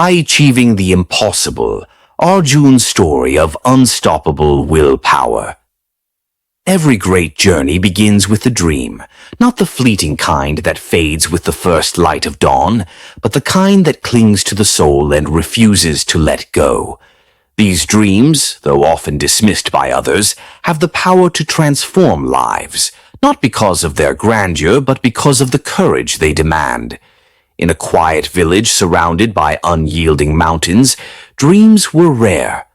Achieving the Impossible, Arjun's story of unstoppable willpower. Every great journey begins with a dream, not the fleeting kind that fades with the first light of dawn, but the kind that clings to the soul and refuses to let go. These dreams, though often dismissed by others, have the power to transform lives, not because of their grandeur, but because of the courage they demand. In a quiet village surrounded by unyielding mountains, dreams were rare.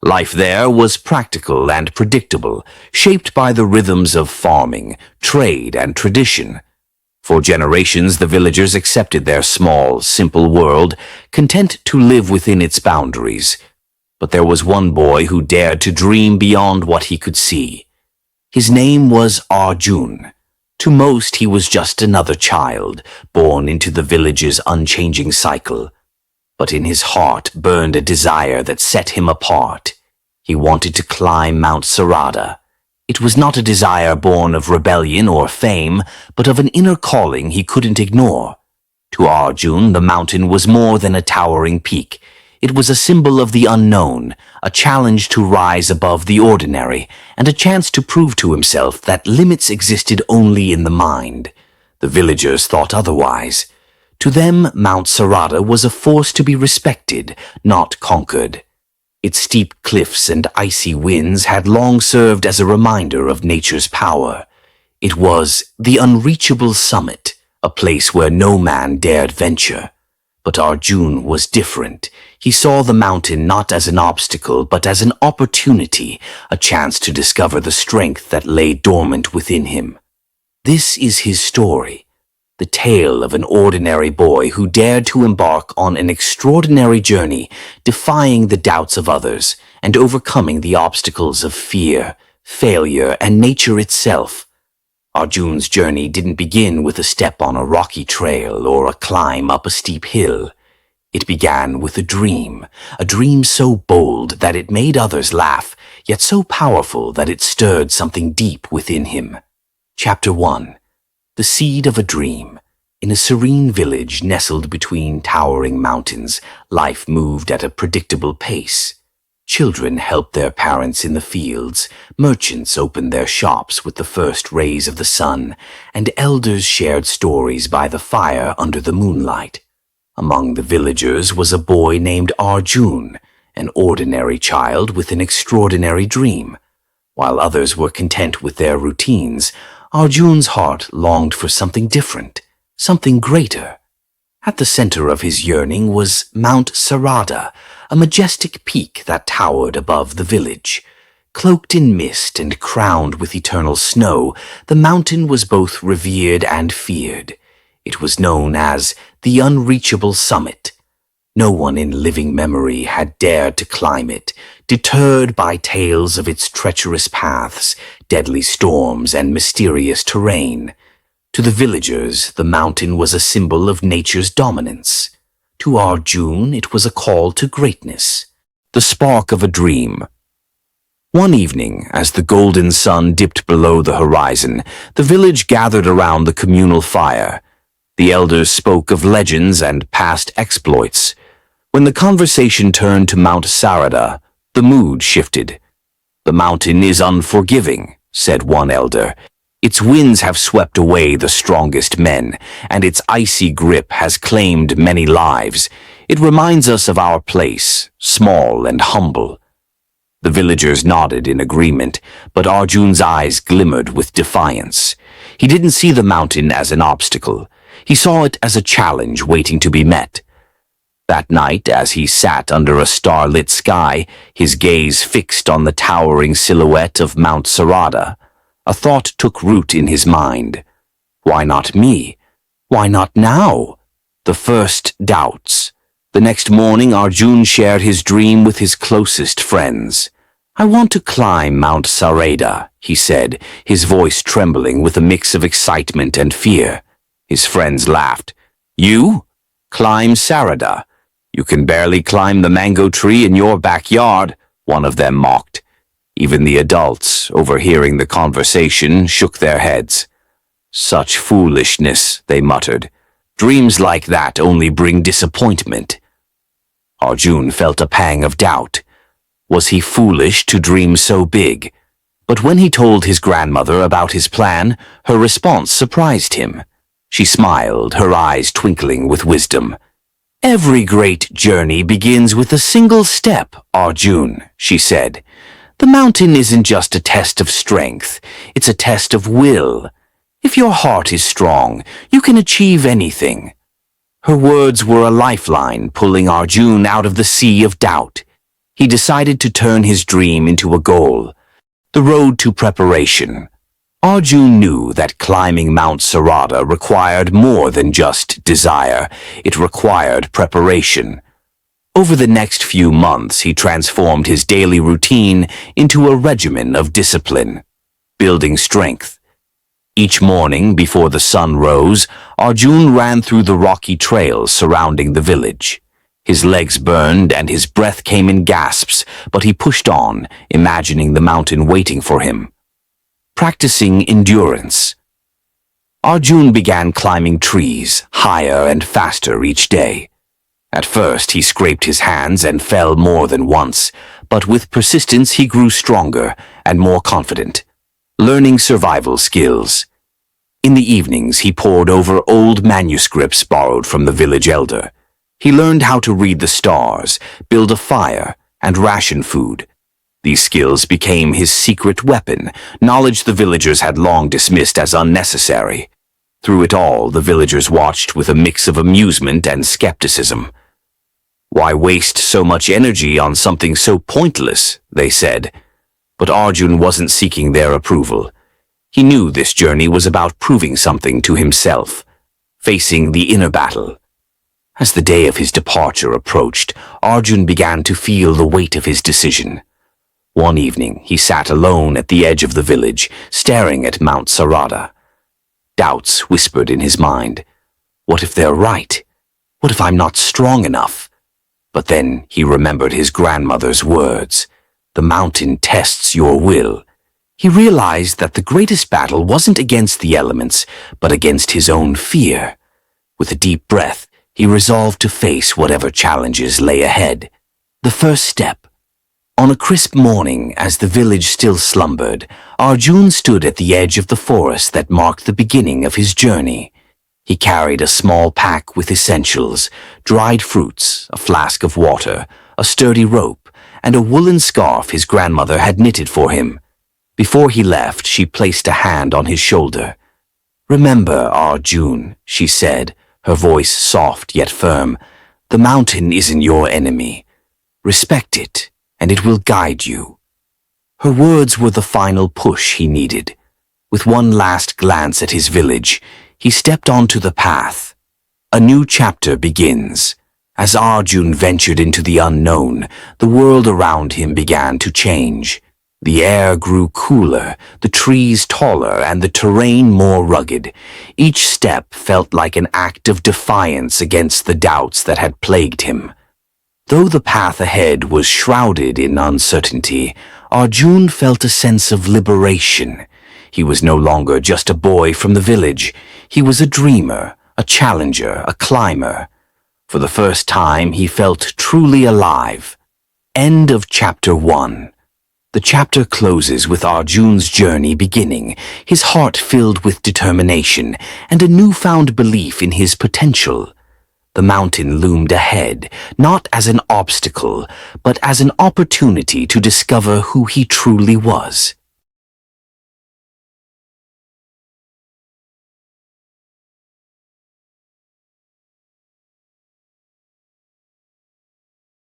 Life there was practical and predictable, shaped by the rhythms of farming, trade, and tradition. For generations, the villagers accepted their small, simple world, content to live within its boundaries. But there was one boy who dared to dream beyond what he could see. His name was Arjun. To most, he was just another child, born into the village's unchanging cycle. But in his heart burned a desire that set him apart. He wanted to climb Mount Sarada. It was not a desire born of rebellion or fame, but of an inner calling he couldn't ignore. To Arjun, the mountain was more than a towering peak. It was a symbol of the unknown, a challenge to rise above the ordinary, and a chance to prove to himself that limits existed only in the mind. The villagers thought otherwise. To them, Mount Sarada was a force to be respected, not conquered. Its steep cliffs and icy winds had long served as a reminder of nature's power. It was the unreachable summit, a place where no man dared venture. But Arjun was different. He saw the mountain not as an obstacle, but as an opportunity, a chance to discover the strength that lay dormant within him. This is his story, the tale of an ordinary boy who dared to embark on an extraordinary journey, defying the doubts of others and overcoming the obstacles of fear, failure, and nature itself. Arjun's journey didn't begin with a step on a rocky trail or a climb up a steep hill. It began with a dream so bold that it made others laugh, yet so powerful that it stirred something deep within him. Chapter 1. The Seed of a Dream. In a serene village nestled between towering mountains, life moved at a predictable pace. Children helped their parents in the fields, merchants opened their shops with the first rays of the sun, and elders shared stories by the fire under the moonlight. Among the villagers was a boy named Arjun, an ordinary child with an extraordinary dream. While others were content with their routines, Arjun's heart longed for something different, something greater. At the center of his yearning was Mount Sarada, a majestic peak that towered above the village. Cloaked in mist and crowned with eternal snow, the mountain was both revered and feared. It was known as the unreachable summit. No one in living memory had dared to climb it, deterred by tales of its treacherous paths, deadly storms, and mysterious terrain. To the villagers, the mountain was a symbol of nature's dominance. To Arjun, it was a call to greatness, the spark of a dream. One evening, as the golden sun dipped below the horizon, the village gathered around the communal fire. The elders spoke of legends and past exploits. When the conversation turned to Mount Sarada, the mood shifted. "The mountain is unforgiving," said one elder. "Its winds have swept away the strongest men, and its icy grip has claimed many lives. It reminds us of our place, small and humble." The villagers nodded in agreement, but Arjun's eyes glimmered with defiance. He didn't see the mountain as an obstacle. He saw it as a challenge waiting to be met. That night, as he sat under a starlit sky, his gaze fixed on the towering silhouette of Mount Sarada, a thought took root in his mind. Why not me? Why not now? The first doubts. The next morning, Arjun shared his dream with his closest friends. "I want to climb Mount Sarada," he said, his voice trembling with a mix of excitement and fear. His friends laughed. "You? Climb Sarada? You can barely climb the mango tree in your backyard," one of them mocked. Even the adults, overhearing the conversation, shook their heads. "Such foolishness," they muttered. "Dreams like that only bring disappointment." Arjun felt a pang of doubt. Was he foolish to dream so big? But when he told his grandmother about his plan, her response surprised him. She smiled, her eyes twinkling with wisdom. "Every great journey begins with a single step, Arjun," she said. "The mountain isn't just a test of strength, it's a test of will. If your heart is strong, you can achieve anything." Her words were a lifeline, pulling Arjun out of the sea of doubt. He decided to turn his dream into a goal. The road to preparation. Arjun knew that climbing Mount Sarada required more than just desire. It required preparation. Over the next few months, he transformed his daily routine into a regimen of discipline, building strength. Each morning, before the sun rose, Arjun ran through the rocky trails surrounding the village. His legs burned and his breath came in gasps, but he pushed on, imagining the mountain waiting for him. Practicing endurance. Arjun began climbing trees, higher and faster each day. At first, he scraped his hands and fell more than once, but with persistence he grew stronger and more confident, learning survival skills. In the evenings, he pored over old manuscripts borrowed from the village elder. He learned how to read the stars, build a fire, and ration food. These skills became his secret weapon, knowledge the villagers had long dismissed as unnecessary. Through it all, the villagers watched with a mix of amusement and skepticism. "Why waste so much energy on something so pointless?" they said. But Arjun wasn't seeking their approval. He knew this journey was about proving something to himself, facing the inner battle. As the day of his departure approached, Arjun began to feel the weight of his decision. One evening, he sat alone at the edge of the village, staring at Mount Sarada. Doubts whispered in his mind. What if they're right? What if I'm not strong enough? But then he remembered his grandmother's words. The mountain tests your will. He realized that the greatest battle wasn't against the elements, but against his own fear. With a deep breath, he resolved to face whatever challenges lay ahead. The first step. On a crisp morning, as the village still slumbered, Arjun stood at the edge of the forest that marked the beginning of his journey. He carried a small pack with essentials, dried fruits, a flask of water, a sturdy rope, and a woolen scarf his grandmother had knitted for him. Before he left, she placed a hand on his shoulder. "Remember, Arjun," she said, her voice soft yet firm, "the mountain isn't your enemy. Respect it, and it will guide you." Her words were the final push he needed. With one last glance at his village, he stepped onto the path. A new chapter begins. As Arjun ventured into the unknown, the world around him began to change. The air grew cooler, the trees taller, and the terrain more rugged. Each step felt like an act of defiance against the doubts that had plagued him. Though the path ahead was shrouded in uncertainty, Arjun felt a sense of liberation. He was no longer just a boy from the village. He was a dreamer, a challenger, a climber. For the first time, he felt truly alive. End of Chapter 1. The chapter closes with Arjun's journey beginning, his heart filled with determination and a newfound belief in his potential. The mountain loomed ahead, not as an obstacle, but as an opportunity to discover who he truly was.